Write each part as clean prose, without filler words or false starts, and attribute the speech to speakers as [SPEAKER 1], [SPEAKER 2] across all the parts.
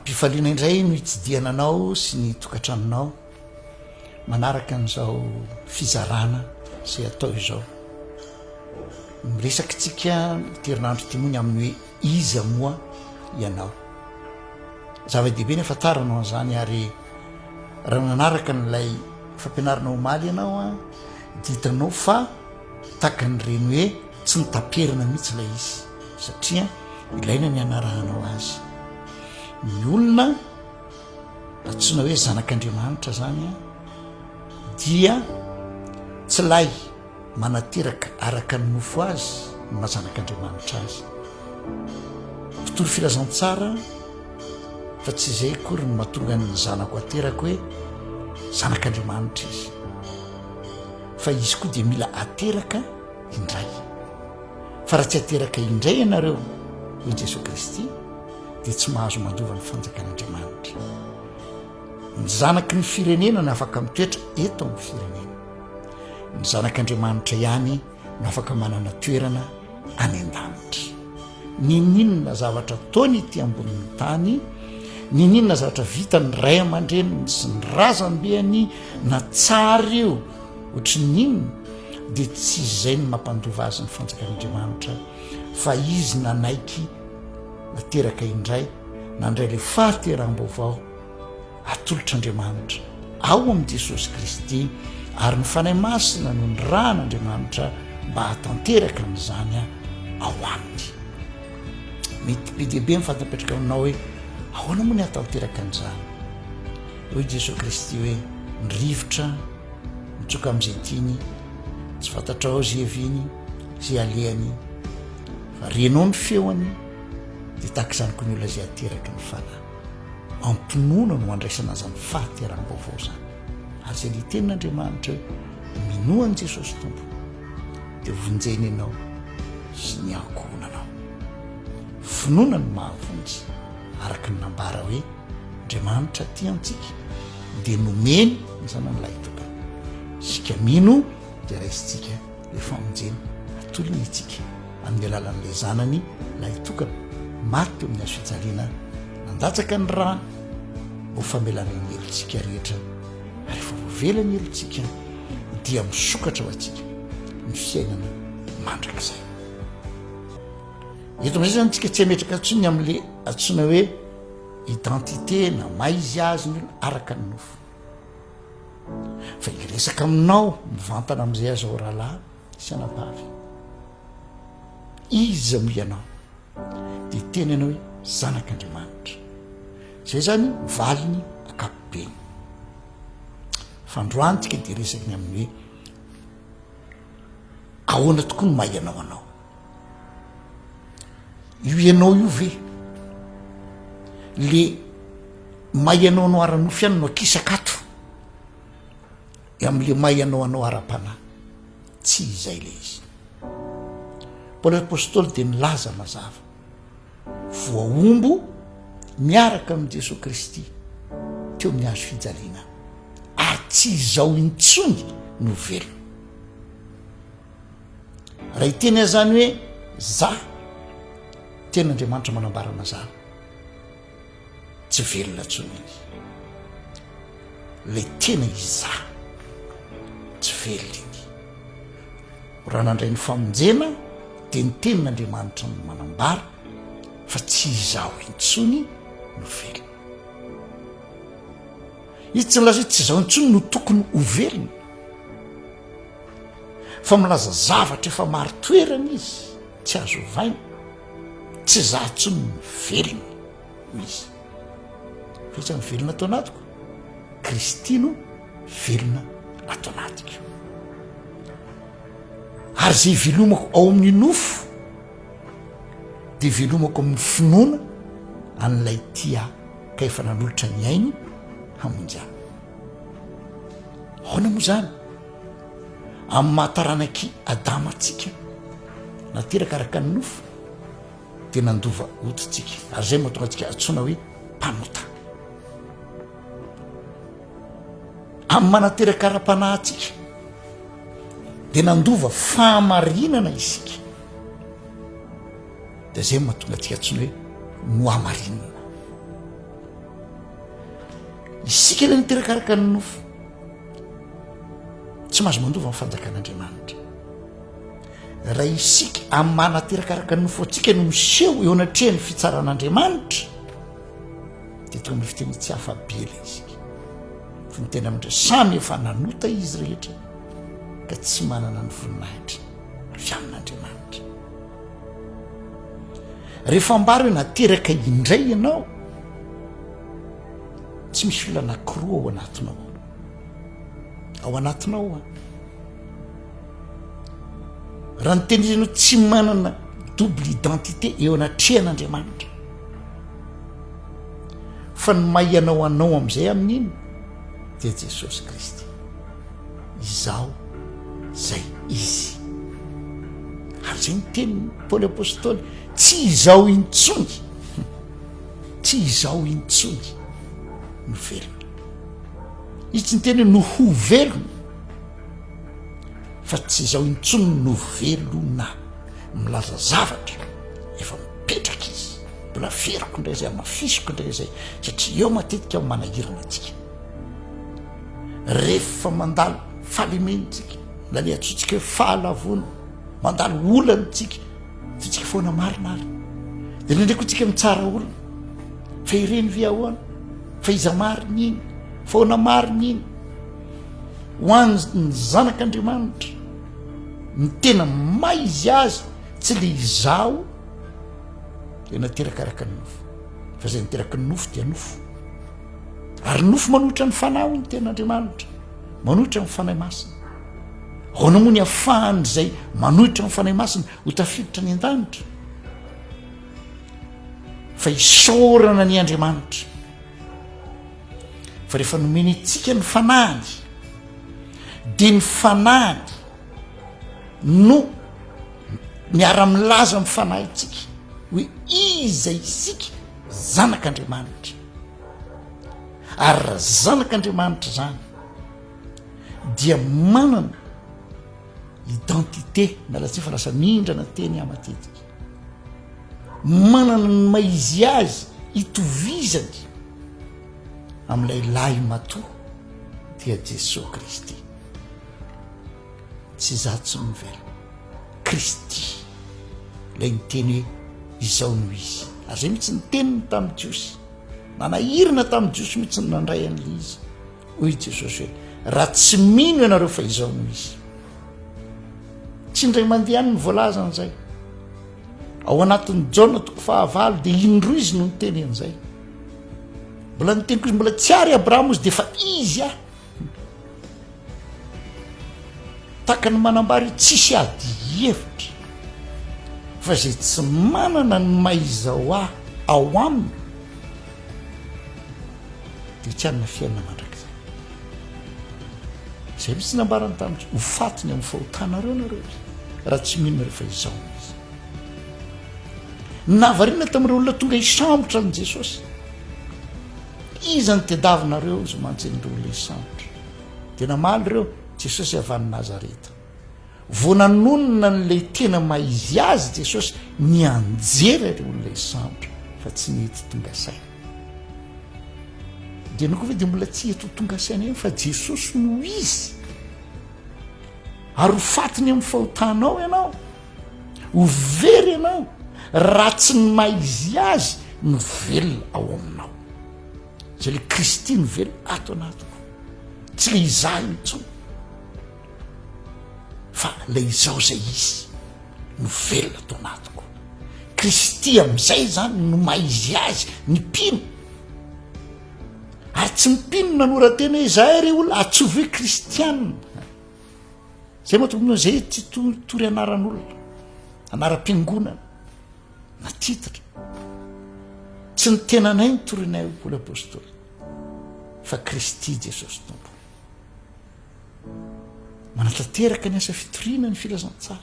[SPEAKER 1] mpifaliana indray no hitsidiananao sy ny tokantranonao manaraka an'izao fizarana zay atao izao miresaky tsika terinandro timony amin'ny hoe iza moa ianao zava-dehibe ny afantaranao an'izany ary raha nanaraka n'ilay fampianarana omaly ianao a ditanao fa taka nyreny hoe tsy nitaperina mihitsy ilay izy satria ilaina ny anarahanao azy ny olona antsoina hoe zanak'Andriamanitra zany a dia tsy lay manateraka araka ny nofo azy no mahazanak'Andriamanitra azy fitoro filazantsara fa tsy izay kory ny mahatonga ny zanako ateraka hoe zanak'Andriamanitra izy fa izy koa dia mila ateraka indray fa raha tsy ateraka indray ianareo ho Jesosy Kristy dia tsy mahazo mandova ny fanjakan'Andriamanitra ny zanaky ny firenena no afaka mitoetra eto amin'ny firenena ny zanak'Andriamanitra ihany no afaka manana toerana any an-danitra ninona zavatra taony ity ambonin'ny tany ninona zavatra vita ny ray aman-dreny sy ny razambeany na tsara io ohatry ninona dia tsy izay ny mampandova azy ny fanjakan'Andriamanitra fa izy nanaiky nateraka indray nandray le fahateram-baovao atolotr'Andriamanitra ao amin'ny Jesosy Kristy ary ny fanahy masina no ny ran'Andriamanitra mba hatanteraka n'izany ao aminy mety be dia be mifantapetraka aminao hoe ahoana moa ny hatanteraka an'izany hoe Jesosy Kristy hoe ny rivotra mitsoka amin'izay tiany tsy fantatra ao zay aviny zay alehany fa renao ny feoany dia tahaka izany koa ny olona zay ateraky ny fanahy ampinoana no andraisana zany fahateram-baovao zany ary zay le tenin'Andriamanitra hoe minoany Jesosy tompo dia vonjeny ianao sy ny ankohonanao finoana ny mahavonjy araka ny nambara hoe Andriamanitra tiantsika dia nomeny ny zanan'ilay tokana sika mino dia raisitsika le famonjeny atolony itsika amin'ny alalan'ilay zanany lay tokana maty teo amin'ny azo fijaliana nandatsaka ny rano ho famelana ny helontsika rehetra ary efa voavela ny helontsika dia misokatra ho atsika ny fiainana mandrakizay eto am'izay zany tsika tsy hametraka antsony amin'le antsoina hoe identité na maizy azy ny olo araka ny nofo fa iresaka aminao mivantana amin'izay azo ao rahalahy sy anabavy iza mo ianao dia tena ianao hoe zanak'Andriamanitra zay zany valiny akapobeny fandroantsika dia resaky ny amin'ny hoe ahoana tokoa no mahay ianao anao io ianao io ve le mahay ianao anao ara-nofo ihany no akisakato amin'le mahay ianao anao ara-panahy tsy izay le izy Paoly apôstôly dia nilaza mazava voaombo miaraka amin'ny Jesosy Kristy teo amin'ny hazo fijaliana ary tsy izao intsony no velona raha iteny zany hoe za ten'Andriamanitra manambara mazava tsy velona ntsony izy le tena iza tsy velona iny raha nandray ny famonjena dia ny tenin'Andriamanitra no manambara fa tsy izao intsony no velona izy tsy milaza hoe tsy izao intsony no tokony ho velona fa milaza zavatra efa maro toerana izy tsy azo ovaina tsy za intsony no velona izy fetra ny velona atao anatiko Kristino velona atao anatiko ary zay velomako ao amin'ny nofo dia velomako amin'ny finoana an'ilay tia ka efa nanolotra ny ainy hamonjana ahoana moa zany amin'ny mahataranaky Adama atsika nateraka araka ny nofo dia nandova ototsika ary zay mahatonga atsika antsoina hoe mpanota amin'ny manateraka ara-panahy atsika dia nandova fahamarinana isika dia zay mahatonga atsika antsoina hoe nohamarinana isika ilay niterakaraka ny nofo tsy mahazo mandova amin'ny fanjakan'andriamanitra raha isika amin'ny manaterakaraka ny nofo atsika no miseho eo anatrehan'ny fitsaran'andriamanitra dia tonga amin'ny fiteny tsy hafa be ilay isika fa ny tena amindray samy efa nanota izy rehetra ka tsy manana ny voninahitra avy amin'andriamanitra rehefa mbaro hoe nateraka indray ianao tsy misy olona anankiroa ao anatinao ao anatinao a raha nyteniranao tsy manana double identité eo anatrehan'andriamanitra fa ny mahianao anao amin'izay amin'iny dia Jesosy Kristy izaho zay izy ary zay ny teniny Paoly apôstôly tsy izaho intsony tsy izaho intsony no velona izy ny teny no ho velona fa tsy izaho intsony no velona milaza zavatra efa mipetraka izy mbola veriko indray zay amafisiko indray zay satria eo matetika ao manahirana atsika rehefa mandalo falementsika na le atsotsika hoe fahalavona mandalo olantsika tsika foana marinary dia ndraindraiky tsika mitsara olona fa ireny vi ahoana fa iza mariny iny foana mariny iny ho any zanak'andriamanitra ny tena maizy azy tsy le izaho dia naterakaraka ny nofo fa zay niteraka ny nofo dia nofo ary nofo manohitra ny fanahy ny ten'andriamanitra manohitra ny fanahy masina hoana moa ny afahany zay manohitra ny fanahy masina ho tafiditra ny an-danitra fa isaorana ny andriamanitra fa rehefa nomeny itsika ny fanahany dia ny fanahany no miara-milaza amin'ny fanahy itsika hoe iza isika zanak'andriamanitra ary raha zanak'andriamanitra zany dia manana identité nalatsy fa lasa mindrana teny amatetika manana ny maizy azy itovizany amin'ilay lahy matoa dia Jesosy Kristy tsy za tsy mivela Kristy lay niteny hoe izao no izy ary zay mihitsy niteniny tamin'ny Jiosy nanahirina tamin'ny Jiosy mihitsy ny nandray an'le izy hoy Jesosy hoe raha tsy mino ianareo fa izao no izy tsy indray mandeha any ny voalazan'izay ao anatin'ny Jaona 4 dia indro izy no niteny an'izay mbola niteniko izy mbola tsy ary Abrahama izy dia fa izy ah taka ny manambary tsisy ady hevitra fa zay tsy manana ny maizao ah ao aminy dia tsy anina fiainana mandrakizay zay misy nambarany tamin'ny ho fatiny amin'ny fahotanareo nareo raha tsy mino rehefa izao izy navarina tamin'ireo olona tonga hisambotra ny Jesosy iza ny tediavinareo izy mantsendreo olona hisambotra dia namaly ireo Jesosy avy any Nazareta vo nanonona n'lay tena maizy azy Jesosy ny anjera ireo olona hisambotra fa tsy nety tonga saina dia noko ve dia mbola tsy eto tonga saina eny fa Jesosy no izy ary ho fatiny amin'ny fahotanao ianao ho very ianao raha tsy ny maizy azy no velona ao aminao zay le Kristy no velona ato anatiko tsy le izaho intsony fa le izao zay izy no velona ato anatiko Kristy amin'izay zany no maizy azy ny mpino ary tsy mipino nanoratena izahay re olona atsovy hoe kristianina zay mahatonga zay tsy tory anaran'olona anaram-piangonana na titatra tsy ny tenanay ny torinay ho Paoly apôstôly fa Kristy Jesosy tompo manatanteraka ny asa fitoriana ny filazantsara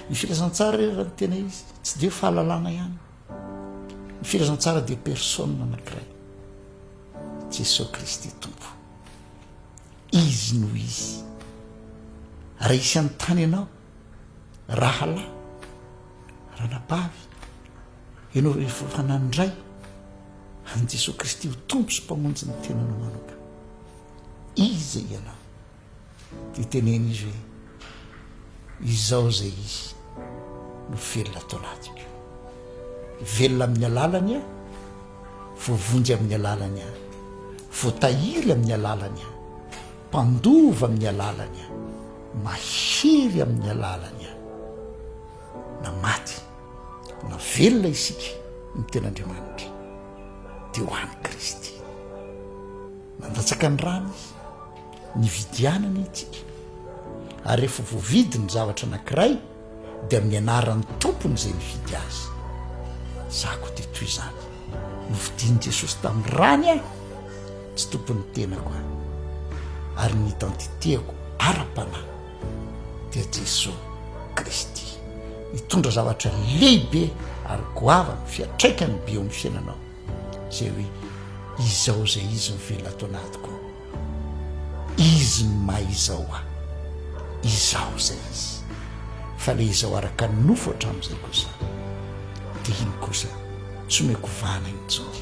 [SPEAKER 1] ny filazantsara raha ny tena izy tsy dia fahalalana ihany ny filazantsara dia personne anankiray Jesosy Kristy tompo izy no izy raha isy an-tany ianao rahalahy ranabavy ianao rehefa nandray ny Jesosy Kristy ho tompo sy mpamonjy ny tenanao manokana. Izy ianao de teneny izy hoe izao zay izy no velona atao anatika. Velona amin'ny alalany a, voavonjy amin'ny alalany a, voatahiry amin'ny alalany a, mpandova amin'ny alalany a, mahery amin'ny alalany a, na maty na velona isika ny ten'Andriamanitra de ho an'i Kristy. Nandatsaka ny rano izy, nividianana itsika, ary rehefa voavidy ny zavatra anankiray de amin'ny anaran'ny tompony zay nividy azy. Zako de toy izany, novidian'i Jesosy tamin'ny rany a, tsy tompony tenako a, ary ny identitéako ara-panahy dia Jesosy Kristy, mitondra zavatra lehibe ary goavana fiatraikany be eo amin'ny fiainanao, zay hoe izao zay izy ny velona atao anatiko, izy ny maha izao a, izao zay izy. Fa le izao araka ny nofo hatramin'izay kosa de iny kosa tsy omeko vana intsony,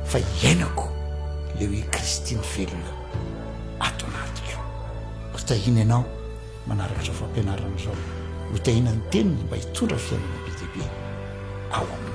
[SPEAKER 1] fa iainako le hoe Kristy ny velona ato anatiko. Hotahina ianao manaraka izao fampianarana izao, hotahina ny teniny mba hitondra fiainana be dia be ao amin'ny